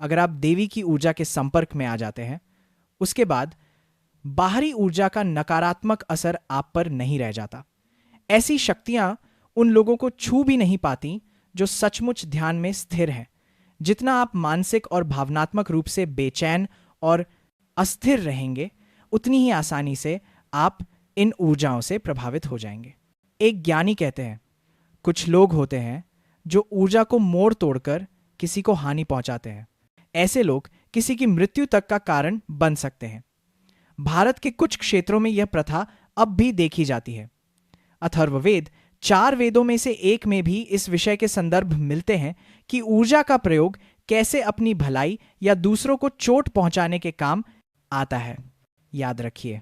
अगर आप देवी की ऊर्जा के संपर्क में आ जाते हैं, उसके बाद बाहरी ऊर्जा का नकारात्मक असर आप पर नहीं रह जाता। ऐसी शक्तियां उन लोगों को छू भी नहीं पाती जो सचमुच ध्यान में स्थिर हैं। जितना आप मानसिक और भावनात्मक रूप से बेचैन और अस्थिर रहेंगे, उतनी ही आसानी से आप इन ऊर्जाओं से प्रभावित हो जाएंगे। एक ज्ञानी कहते हैं, कुछ लोग होते हैं जो ऊर्जा को मोड़ तोड़कर किसी को हानि पहुंचाते हैं। ऐसे लोग किसी की मृत्यु तक का कारण बन सकते हैं। भारत के कुछ क्षेत्रों में यह प्रथा अब भी देखी जाती है। अथर्ववेद 4 वेदों में से एक में भी इस विषय के संदर्भ मिलते हैं कि ऊर्जा का प्रयोग कैसे अपनी भलाई या दूसरों को चोट पहुंचाने के काम आता है। याद रखिए,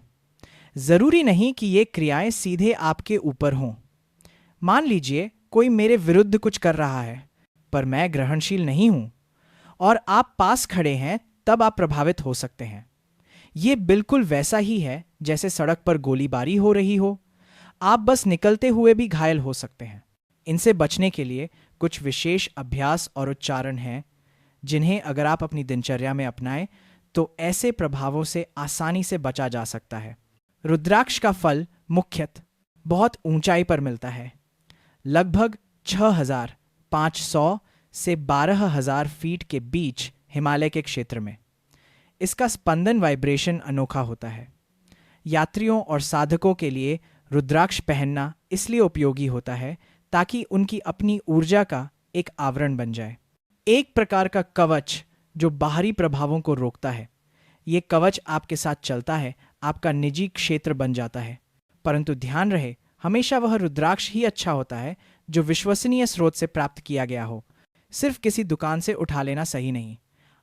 जरूरी नहीं कि ये क्रियाएं सीधे आपके ऊपर हों। मान लीजिए कोई मेरे विरुद्ध कुछ कर रहा है, पर मैं ग्रहणशील नहीं हूं और आप पास खड़े हैं, तब आप प्रभावित हो सकते हैं। यह बिल्कुल वैसा ही है जैसे सड़क पर गोलीबारी हो रही हो। आप बस निकलते हुए भी घायल हो सकते हैं। इनसे बचने के लिए कुछ विशेष अभ्यास और उच्चारण हैं, जिन्हें अगर आप अपनी दिनचर्या में अपनाएं तो ऐसे प्रभावों से आसानी से बचा जा सकता है। रुद्राक्ष का फल मुख्यतः बहुत ऊंचाई पर मिलता है, लगभग 6,500 से 12,000 फीट के बीच हिमालय के क्षेत्र में। इसका स्पंदन वाइब्रेशन अनोखा होता है। यात्रियों और साधकों के लिए रुद्राक्ष पहनना इसलिए उपयोगी होता है ताकि उनकी अपनी ऊर्जा का एक आवरण बन जाए, एक प्रकार का कवच जो बाहरी प्रभावों को रोकता है। यह कवच आपके साथ चलता है, आपका निजी क्षेत्र बन जाता है। परंतु ध्यान रहे, हमेशा वह रुद्राक्ष ही अच्छा होता है जो विश्वसनीय स्रोत से प्राप्त किया गया हो। सिर्फ किसी दुकान से उठा लेना सही नहीं।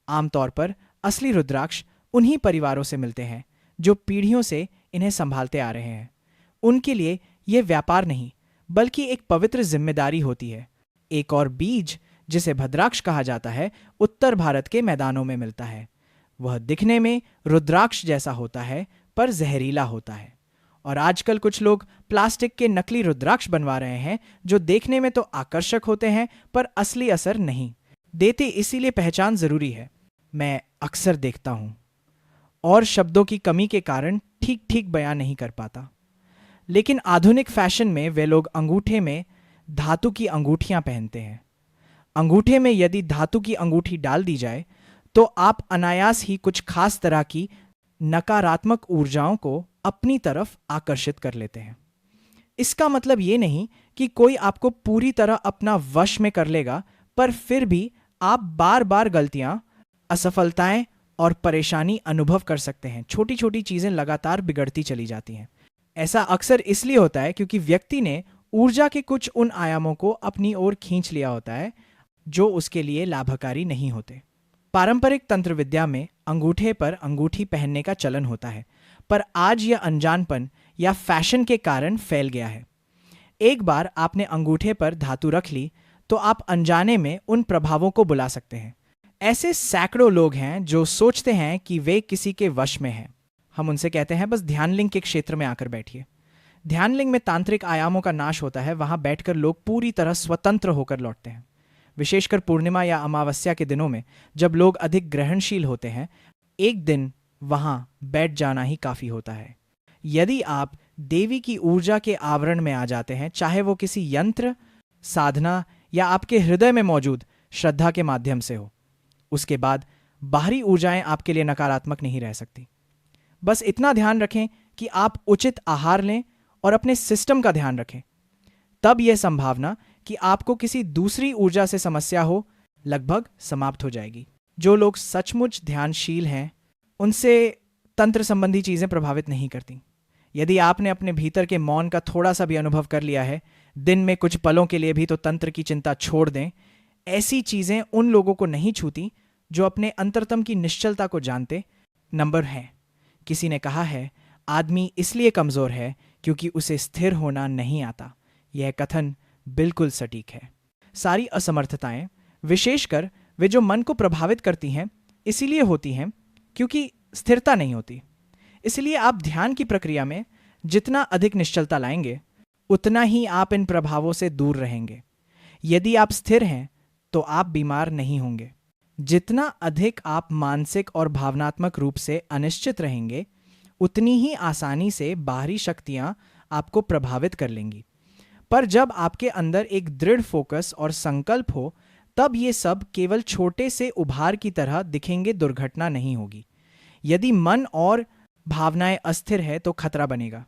आमतौर पर असली रुद्राक्ष उन्हीं परिवारों से मिलते हैं जो पीढ़ियों से इन्हें संभालते आ रहे हैं। उनके लिए यह व्यापार नहीं, बल्कि एक पवित्र जिम्मेदारी होती है। एक और बीज, जिसे भद्राक्ष कहा जाता है, उत्तर भारत के मैदानों में मिलता है। वह दिखने में रुद्राक्ष जैसा होता है, पर जहरीला होता है। और आजकल कुछ लोग प्लास्टिक के नकली रुद्राक्ष बनवा रहे हैं, जो देखने में तो आकर्षक होते हैं, पर असली असर नहीं देते। इसीलिए पहचान जरूरी है। मैं अक्सर देखता हूं और शब्दों की कमी के कारण ठीक ठीक बयान नहीं कर पाता, लेकिन आधुनिक फैशन में वे लोग अंगूठे में धातु की अंगूठियां पहनते हैं। अंगूठे में यदि धातु की अंगूठी डाल दी जाए तो आप अनायास ही कुछ खास तरह की नकारात्मक ऊर्जाओं को अपनी तरफ आकर्षित कर लेते हैं। इसका मतलब ये नहीं कि कोई आपको पूरी तरह अपना वश में कर लेगा, पर फिर भी आप बार बार गलतियां, असफलताएं और परेशानी अनुभव कर सकते हैं। छोटी छोटी चीजें लगातार बिगड़ती चली जाती हैं। ऐसा अक्सर इसलिए होता है क्योंकि व्यक्ति ने ऊर्जा के कुछ उन आयामों को अपनी ओर खींच लिया होता है जो उसके लिए लाभकारी नहीं होते। पारंपरिक तंत्र विद्या में अंगूठे पर अंगूठी पहनने का चलन होता है, पर आज यह अनजानपन या फैशन के कारण फैल गया है। एक बार आपने अंगूठे पर धातु रख ली तो आप अनजाने में उन प्रभावों को बुला सकते हैं। ऐसे सैकड़ों लोग हैं जो सोचते हैं कि वे किसी के वश में हैं। हम उनसे कहते हैं, बस ध्यानलिंग के क्षेत्र में आकर बैठिए। ध्यानलिंग में तांत्रिक आयामों का नाश होता है। वहां बैठकर लोग पूरी तरह स्वतंत्र होकर लौटते हैं। विशेषकर पूर्णिमा या अमावस्या के दिनों में, जब लोग अधिक ग्रहणशील होते हैं, एक दिन वहां बैठ जाना ही काफी होता है। यदि आप देवी की ऊर्जा के आवरण में आ जाते हैं, चाहे वो किसी यंत्र, साधना या आपके हृदय में मौजूद श्रद्धा के माध्यम से हो, उसके बाद बाहरी ऊर्जाएं आपके लिए नकारात्मक नहीं रह सकती। बस इतना ध्यान रखें कि आप उचित आहार लें और अपने सिस्टम का ध्यान रखें। तब यह संभावना कि आपको किसी दूसरी ऊर्जा से समस्या हो लगभग समाप्त हो जाएगी। जो लोग सचमुच ध्यानशील हैं, उनसे तंत्र संबंधी चीजें प्रभावित नहीं करती। यदि आपने अपने भीतर के मौन का थोड़ा सा भी अनुभव कर लिया है, दिन में कुछ पलों के लिए भी, तो तंत्र की चिंता छोड़ दें। ऐसी चीजें उन लोगों को नहीं छूती जो अपने अंतरतम की निश्चलता को जानते नंबर हैं। किसी ने कहा है, आदमी इसलिए कमजोर है क्योंकि उसे स्थिर होना नहीं आता। यह कथन बिल्कुल सटीक है। सारी असमर्थताएं, विशेषकर वे जो मन को प्रभावित करती हैं, इसीलिए होती हैं क्योंकि स्थिरता नहीं होती। इसलिए आप ध्यान की प्रक्रिया में जितना अधिक निश्चलता लाएंगे, उतना ही आप इन प्रभावों से दूर रहेंगे। यदि आप स्थिर हैं तो आप बीमार नहीं होंगे। जितना अधिक आप मानसिक और भावनात्मक रूप से अनिश्चित रहेंगे, उतनी ही आसानी से बाहरी शक्तियां आपको प्रभावित कर लेंगी। पर जब आपके अंदर एक दृढ़ फोकस और संकल्प हो, तब ये सब केवल छोटे से उभार की तरह दिखेंगे, दुर्घटना नहीं होगी। यदि मन और भावनाएं अस्थिर है तो खतरा बनेगा।